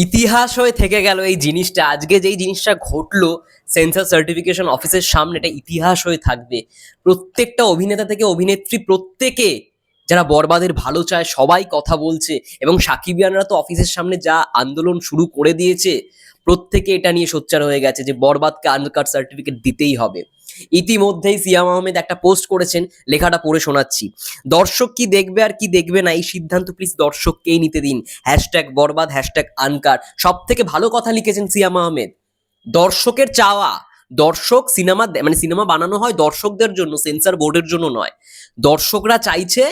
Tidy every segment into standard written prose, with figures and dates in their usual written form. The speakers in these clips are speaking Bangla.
ইতিহাস হয়ে থেকে গেল এই জিনিসটা। আজকে যেই জিনিসটা ঘটলো সেন্সর সার্টিফিকেশন অফিসের সামনে, এটা ইতিহাস হয়ে থাকবে। প্রত্যেকটা অভিনেতা থেকে অভিনেত্রী প্রত্যেকে যারা বরবাদের ভালো চায় সবাই কথা বলছে, এবং সাকিবিয়ানরা তো অফিসের সামনে যা আন্দোলন শুরু করে দিয়েছে, প্রত্যেকে এটা নিয়ে সোচ্চার হয়ে গেছে যে বরবাদকে আনকাট সার্টিফিকেট দিতেই হবে। ইতিমধ্যেই সিয়াম আহমেদ একটা পোস্ট করেছেন, লেখাটা পড়ে শোনাচ্ছি। দর্শক কি দেখবে আর কি দেখবে না, এই সিদ্ধান্ত প্লিজ দর্শককেই নিতে দিন। হ্যাশট্যাগ বরবাদ, হ্যাশট্যাগ আনকাট। সব থেকে ভালো কথা লিখেছেন সিয়াম আহমেদ। দর্শকের চাওয়া, দর্শক সিনেমা মানে সিনেমা বানানো হয় দর্শকদের জন্য, সেন্সর বোর্ডের জন্য নয়। দর্শকরা চাইছে,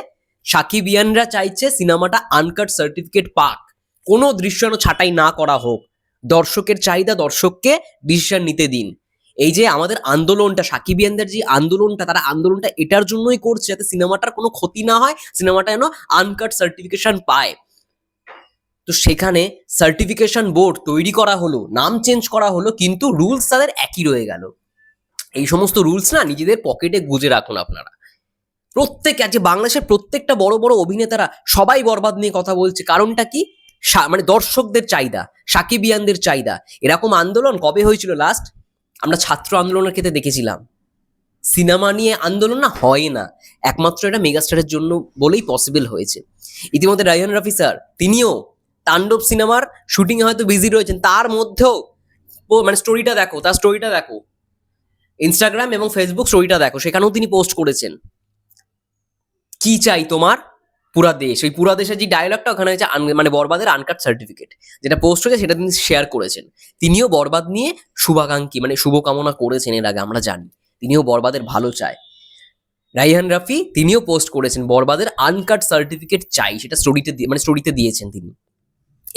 সাকিবিয়ানরা চাইছে সিনেমাটা আনকাট সার্টিফিকেট পাক, কোনো দৃশ্য যেন ছাঁটাই না করা হোক। দর্শকের চাহিদা, দর্শককে ডিসিশন নিতে দিন। এই যে আমাদের আন্দোলনটা, সাকিবিয়ানদের যে আন্দোলনটা, তারা আন্দোলনটা এটার জন্যই করছে যাতে সিনেমাটার কোনো ক্ষতি না হয়, সিনেমাটা যেন আনকাট সার্টিফিকেশন পায়। তো সেখানে সার্টিফিকেশন বোর্ড তৈরি করা হলো, নাম চেঞ্জ করা হলো, কিন্তু রুলস তাদের একই রয়ে গেল। এই সমস্ত রুলস না নিজেদের পকেটে গুজে রাখুন আপনারা। প্রত্যেক আজকে বাংলাদেশের প্রত্যেকটা বড় বড় অভিনেতারা সবাই বরবাদ নিয়ে কথা বলছে। কারণটা কি? মানে দর্শকদের চাহিদা, সাকিবিয়ানদের চাহিদা। এরকম আন্দোলন কবে হয়েছিল লাস্ট? আমরা ছাত্র আন্দোলনের ক্ষেত্রে দেখেছিলাম। সিনেমা নিয়ে আন্দোলন না হয় না, একমাত্র এটা মেগাস্টারের জন্য বলেই পসিবল হয়েছে। ইতিমধ্যে রায়হান রাফি স্যার, তিনিও তাণ্ডব সিনেমার শুটিং এ হয়তো বিজি রয়েছেন, তার মধ্যেও মানে স্টোরিটা দেখো, তার স্টোরিটা দেখো, ইনস্টাগ্রাম এবং ফেসবুক স্টোরিটা দেখো, সেখানেও তিনি পোস্ট করেছেন কি চাই তোমার পুরা দেশ। ওই পুরা দেশের যে ডায়লগটা ওখানে হচ্ছে মানে বরবাদের আনকাট সার্টিফিকেট, যেটা পোস্ট হয়েছে সেটা তিনি শেয়ার করেছেন। তিনিও বরবাদ নিয়ে শুভাকাঙ্ক্ষী, মানে শুভকামনা করেছেন এর আগে, আমরা জানি তিনিও বরবাদের ভালো চায়। রাইহান রাফি তিনিও পোস্ট করেছেন বরবাদের আনকাট সার্টিফিকেট চাই, সেটা স্টোরিতে মানে স্টোরিতে দিয়েছেন তিনি।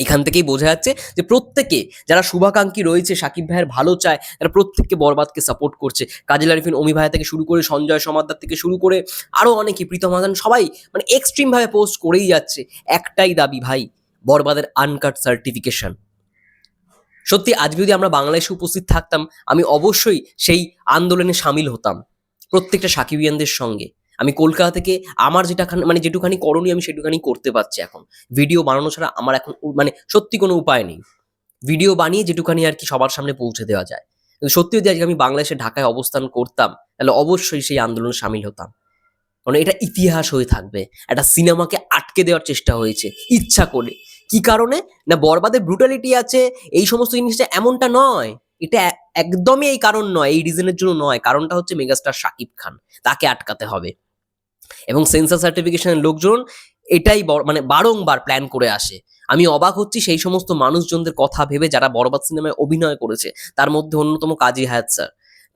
এখান থেকেই বোঝা যাচ্ছে যে প্রত্যেকে যারা শুভাকাঙ্ক্ষী রয়েছে, সাকিব ভাইয়ের ভালো চায়, তারা প্রত্যেককে বরবাদকে সাপোর্ট করছে। কাজল আরিফিন, অমি ভাইয়া থেকে শুরু করে সঞ্জয় সমাদ্দার থেকে শুরু করে আরো অনেকে, প্রীতম হাসান, সবাই মানে এক্সট্রিম ভাবে পোস্ট করেই যাচ্ছে। একটাই দাবি ভাই, বরবাদের আনকাট সার্টিফিকেশন। সত্যি আজকে যদি আমরা বাংলাদেশে উপস্থিত থাকতাম, আমি অবশ্যই সেই আন্দোলনে সামিল হতাম প্রত্যেকটা সাকিবিয়ানদের সঙ্গে। আমি কলকাতা থেকে আমার যেটা মানে যেটুখানি করণীয় আমি সেটুখানি করতে পারছি এখন। ভিডিও বানানো ছাড়া আমার এখন মানে সত্যি কোনো উপায় নেই। ভিডিও বানিয়ে যেটুখানি আর কি সবার সামনে পৌঁছে দেওয়া যায়। কিন্তু সত্যি যদি আজকে আমি বাংলাদেশে ঢাকায় অবস্থান করতাম, তাহলে অবশ্যই সেই আন্দোলনে সামিল হতাম। কারণ এটা ইতিহাস হয়ে থাকবে। একটা সিনেমাকে আটকে দেওয়ার চেষ্টা হয়েছে ইচ্ছা করে। কি কারণে? না বরবাদের ব্রুটালিটি আছে, এই সমস্ত জিনিসটা এমনটা নয়। এটা একদমই এই কারণ নয়, এই রিজনের জন্য নয়। কারণটা হচ্ছে মেগাস্টার শাকিব খান, তাকে আটকাতে হবে। এবং সেন্সর সার্টিফিকেশনের লোকজন এটাই মানে বারংবার প্ল্যান করে আসে। আমি অবাক হচ্ছি সেই সমস্ত মানুষজনদের কথা ভেবে যারা বরবাদ সিনেমায় অভিনয় করেছে। তার মধ্যে অন্যতম কাজী হায়াৎ স্যার।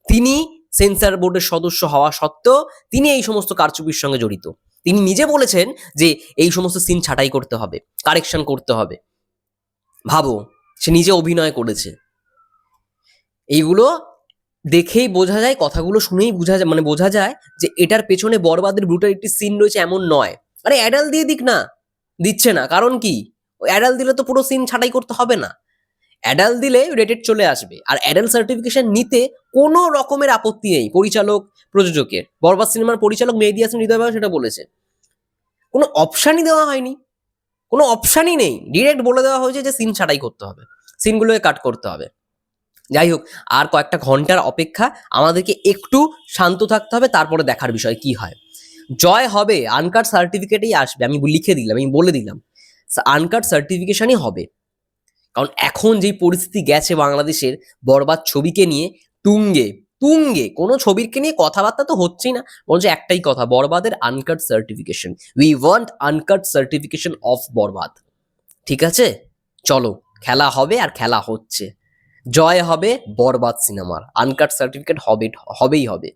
তিনি সেন্সর বোর্ডের সদস্য হওয়া সত্ত্বেও তিনি এই সমস্ত কারচুপির সঙ্গে জড়িত। তিনি নিজে বলেছেন যে এই সমস্ত সিন ছাঁটাই করতে হবে, কারেকশন করতে হবে। ভাবো, সে নিজে অভিনয় করেছে। এইগুলো দেখেই বোঝা যায়, কথাগুলো শুনেই বোঝা যায়, মানে বোঝা যায় যে এটার পেছনে বরবাদের ব্রুটালিটি সিন রয়েছে এমন নয়। আরে অ্যাডাল দিয়ে দিক না, দিচ্ছে না, কারণ কি? অ্যাডাল দিলে তো পুরো সিন ছাঁটাই করতে হবে না। অ্যাডাল দিলে রেটেড চলে আসবে। আর অ্যাডাল সার্টিফিকেশন নিতে কোনো রকমের আপত্তি নেই পরিচালক, প্রযোজকের। বরবাদ সিনেমার পরিচালক মেহেদী হাসান হৃদয় ভাই সেটা বলেছে। কোনো অপশানই দেওয়া হয়নি, কোনো অপশানই নেই। ডিরেক্ট বলে দেওয়া হয়েছে যে সিন ছাঁটাই করতে হবে, সিনগুলোকে কাট করতে হবে। যাই হোক, আর কয়েকটা ঘন্টার অপেক্ষা, আমাদেরকে একটু শান্ত থাকতে হবে, তারপরে দেখার বিষয় কি হয়। জয় হবে, আনকাট সার্টিফিকেটেই আসবে, আমি লিখে দিলাম, আমি বলে দিলাম আনকাট সার্টিফিকেশনই হবে। কারণ এখন যেই পরিস্থিতি গেছে বাংলাদেশের, বরবাদ ছবিকে নিয়ে তুঙ্গে তুঙ্গে, কোনো ছবিকে নিয়ে কথাবার্তা তো হচ্ছেই না, বরঞ্চ একটাই কথা, বরবাদের uncut certification. We want uncut certification of Barbaad. ঠিক আছে, চলো, খেলা হবে আর খেলা হচ্ছে। জয় হবে বরবাদ সিনেমার, আনকাট সার্টিফিকেট হবে, হবেই হবে।